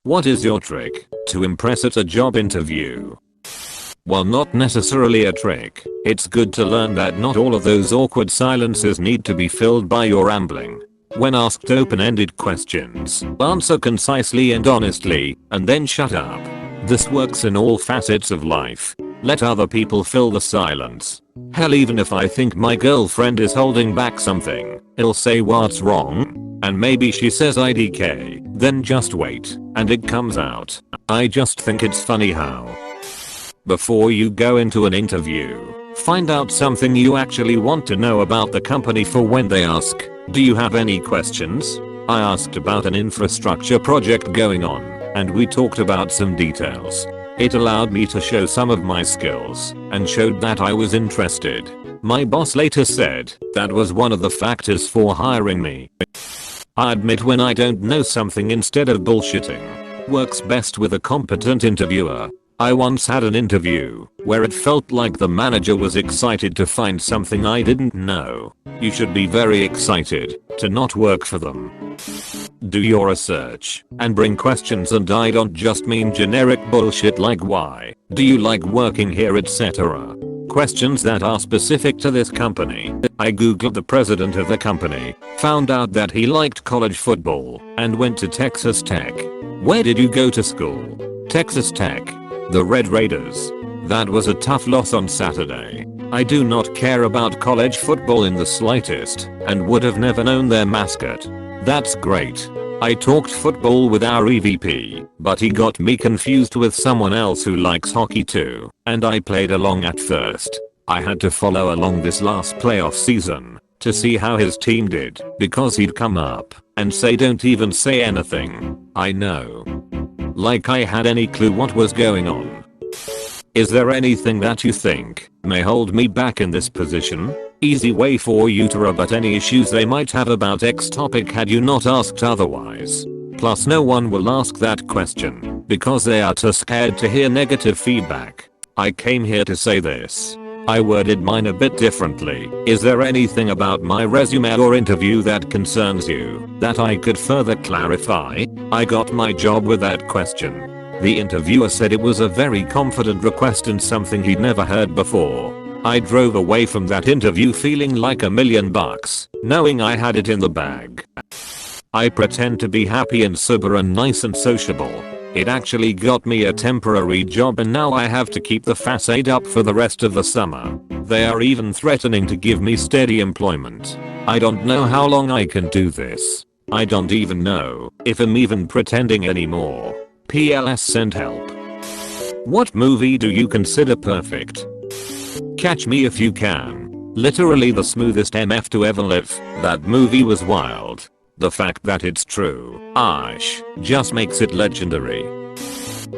What is your trick to impress at a job interview? Well, not necessarily a trick. It's good to learn that not all of those awkward silences need to be filled by your rambling. When asked open-ended questions, answer concisely and honestly, and then shut up. This works in all facets of life. Let other people fill the silence. Hell, even if I think my girlfriend is holding back something, I'll say what's wrong, and maybe she says IDK, then just wait, and it comes out. I just think it's funny how before you go into an interview, find out something you actually want to know about the company for when they ask, do you have any questions? I asked about an infrastructure project going on, and we talked about some details. It allowed me to show some of my skills, and showed that I was interested. My boss later said that was one of the factors for hiring me. I admit when I don't know something instead of bullshitting. Works best with a competent interviewer. I once had an interview where it felt like the manager was excited to find something I didn't know. You should be very excited to not work for them. Do your research and bring questions, and I don't just mean generic bullshit like why do you like working here, etc. Questions that are specific to this company. I googled the president of the company, found out that he liked college football, and went to Texas Tech. Where did you go to school? Texas Tech. The Red Raiders. That was a tough loss on Saturday. I do not care about college football in the slightest, and would have never known their mascot. That's great. I talked football with our EVP, but he got me confused with someone else who likes hockey too, and I played along at first. I had to follow along this last playoff season to see how his team did, because he'd come up and say don't even say anything. I know. Like I had any clue what was going on. Is there anything that you think may hold me back in this position? Easy way for you to rebut any issues they might have about X topic had you not asked otherwise. Plus no one will ask that question because they are too scared to hear negative feedback. I came here to say this. I worded mine a bit differently. Is there anything about my resume or interview that concerns you that I could further clarify? I got my job with that question. The interviewer said it was a very confident request and something he'd never heard before. I drove away from that interview feeling like $1,000,000, knowing I had it in the bag. I pretend to be happy and sober and nice and sociable. It actually got me a temporary job, and now I have to keep the facade up for the rest of the summer. They are even threatening to give me steady employment. I don't know how long I can do this. I don't even know if I'm even pretending anymore. PLS, send help. What movie do you consider perfect? Catch Me If You Can. Literally the smoothest MF to ever live. That movie was wild. The fact that it's true, just makes it legendary.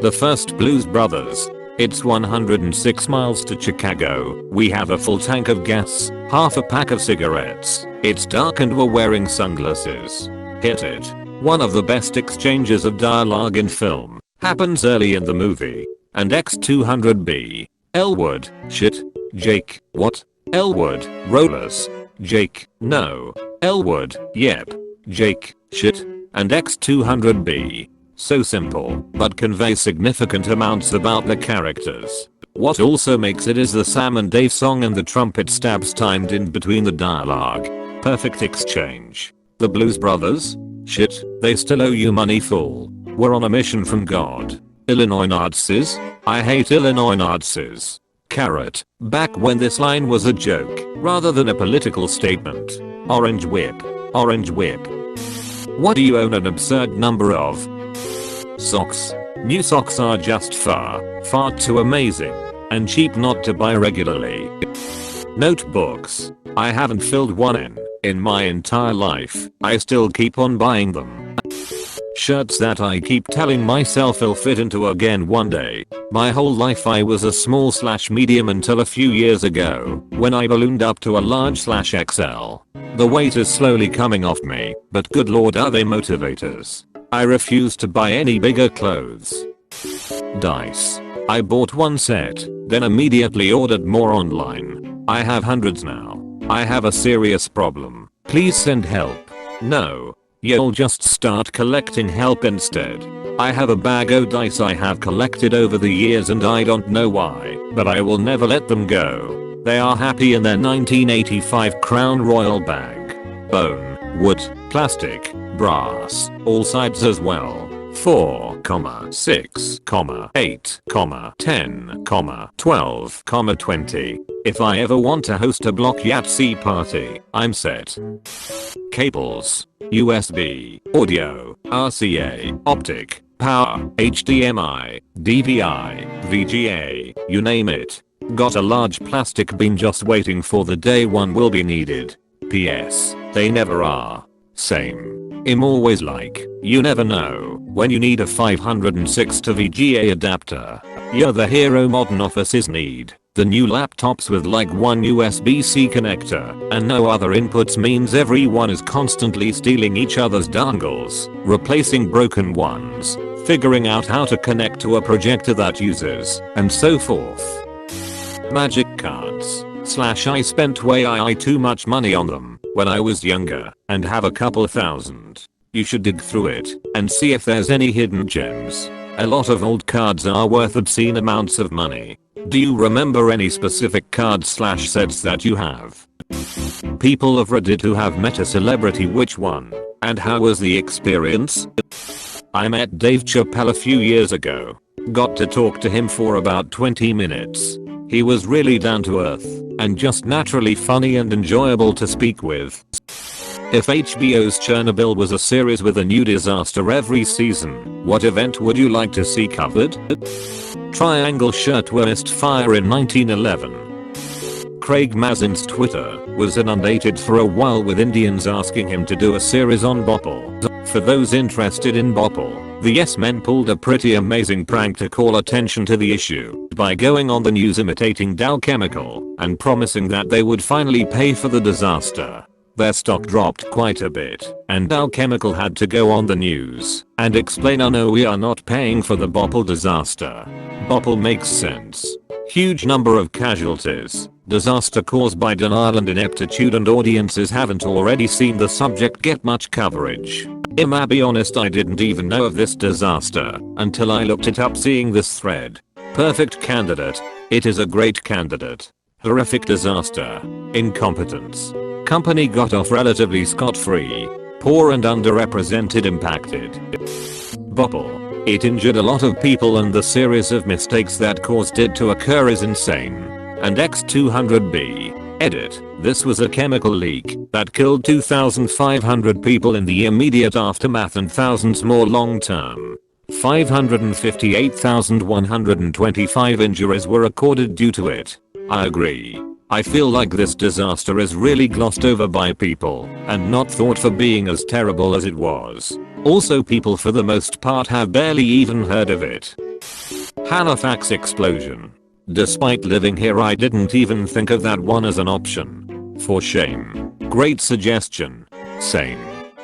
The first Blues Brothers. It's 106 miles to Chicago. We have a full tank of gas, half a pack of cigarettes. It's dark and we're wearing sunglasses. Hit it. One of the best exchanges of dialogue in film happens early in the movie. And X200B. Elwood, shit. Jake, what? Elwood, rollers. Jake, no. Elwood, yep. Jake, shit. And X200B. So simple, but convey significant amounts about the characters. What also makes it is the Sam and Dave song and the trumpet stabs timed in between the dialogue. Perfect exchange. The Blues Brothers? Shit, they still owe you money, fool. We're on a mission from God. Illinois Nazis? I hate Illinois Nazis. Carrot. Back when this line was a joke, rather than a political statement. Orange whip. Orange whip. What do you own an absurd number of? Socks. New socks are just far too amazing and cheap not to buy regularly. Notebooks. I haven't filled one in my entire life. I still keep on buying them. Shirts that I keep telling myself I'll fit into again one day. My whole life I was a small/medium until a few years ago when I ballooned up to a large/XL. The weight is slowly coming off me, but good lord are they motivators. I refuse to buy any bigger clothes. Dice. I bought one set, then immediately ordered more online. I have hundreds now. I have a serious problem. Please send help. No. You'll just start collecting help instead. I have a bag of dice I have collected over the years and I don't know why, but I will never let them go. They are happy in their 1985 Crown Royal bag. Bone, wood, plastic, brass, all sides as well. 4, 6, 8, 10, 12, 20. If I ever want to host a block Yahtzee party, I'm set. Cables, USB, audio, RCA, optic, power, HDMI, DVI, VGA, you name it. Got a large plastic bin just waiting for the day one will be needed. PS, they never are. Same. I'm always like, you never know, when you need a 506 to VGA adapter. You're the hero modern offices need. The new laptops with like one USB-C connector and no other inputs means everyone is constantly stealing each other's dongles, replacing broken ones, figuring out how to connect to a projector that uses, and so forth. Magic cards. I spent way too much money on them when I was younger and have a couple thousand. You should dig through it and see if there's any hidden gems. A lot of old cards are worth obscene amounts of money. Do you remember any specific cards / sets that you have? People of Reddit who have met a celebrity, which one? And how was the experience? I met Dave Chappelle a few years ago. Got to talk to him for about 20 minutes. He was really down to earth and just naturally funny and enjoyable to speak with. If HBO's Chernobyl was a series with a new disaster every season, what event would you like to see covered? Triangle Shirtwaist Fire in 1911. Craig Mazin's Twitter was inundated for a while with Indians asking him to do a series on Bhopal. For those interested in Bhopal, the Yes Men pulled a pretty amazing prank to call attention to the issue by going on the news imitating Dow Chemical and promising that they would finally pay for the disaster. Their stock dropped quite a bit, and Dow Chemical had to go on the news and explain, "Oh no, we are not paying for the Bhopal disaster." Bhopal makes sense. Huge number of casualties, disaster caused by denial and ineptitude, and audiences haven't already seen the subject get much coverage. I'll be honest, I didn't even know of this disaster until I looked it up, seeing this thread. Perfect candidate. It is a great candidate. Horrific disaster. Incompetence. Company got off relatively scot-free. Poor and underrepresented impacted. Bhopal. It injured a lot of people and the series of mistakes that caused it to occur is insane. And X200B. Edit. This was a chemical leak that killed 2,500 people in the immediate aftermath and thousands more long term. 558,125 injuries were recorded due to it. I agree. I feel like this disaster is really glossed over by people and not thought for being as terrible as it was. Also, people for the most part have barely even heard of it. Halifax explosion. Despite living here, I didn't even think of that one as an option. For shame. Great suggestion. Same.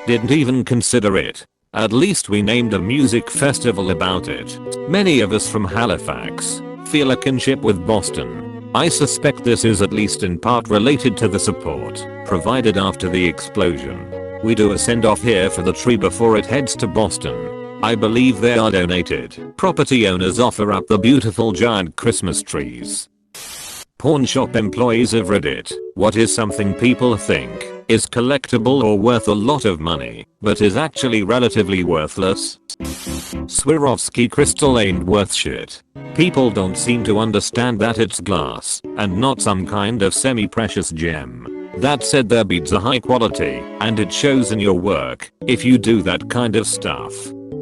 Didn't even consider it. At least we named a music festival about it. Many of us from Halifax feel a kinship with Boston. I suspect this is at least in part related to the support provided after the explosion. We do a send-off here for the tree before it heads to Boston. I believe they are donated. Property owners offer up the beautiful giant Christmas trees. Pawn shop employees of Reddit. What is something people think is collectible or worth a lot of money, but is actually relatively worthless? Swarovski crystal ain't worth shit. People don't seem to understand that it's glass and not some kind of semi-precious gem. That said, their beads are high quality and it shows in your work if you do that kind of stuff.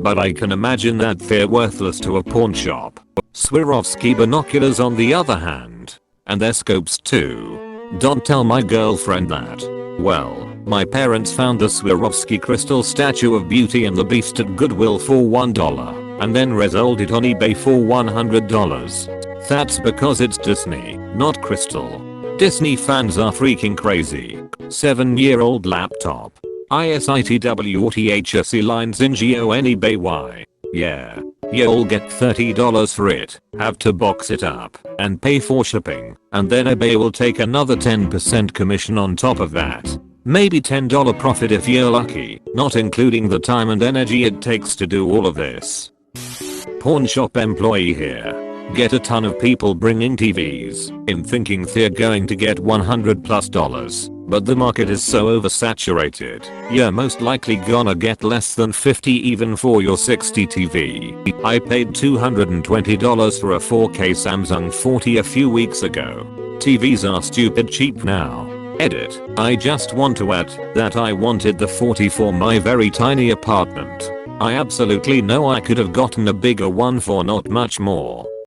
But I can imagine that they're worthless to a pawn shop. Swarovski binoculars on the other hand. And their scopes too. Don't tell my girlfriend that. Well, my parents found the Swarovski crystal statue of Beauty and the Beast at Goodwill for $1 and then resold it on eBay for $100. That's because it's Disney, not crystal. Disney fans are freaking crazy. 7-year-old laptop. ISITWORTHSE lines in GONEBAY. Yeah. You'll get $30 for it, have to box it up, and pay for shipping, and then eBay will take another 10% commission on top of that. Maybe $10 profit if you're lucky, not including the time and energy it takes to do all of this. Pawn shop employee here. Get a ton of people bringing TVs in thinking they're going to get $100+, but the market is so oversaturated, you're most likely gonna get less than 50 even for your 60 TV. I paid $220 for a 4K Samsung 40 a few weeks ago. TVs are stupid cheap now. Edit. I just want to add that I wanted the 40 for my very tiny apartment. I absolutely know I could have gotten a bigger one for not much more.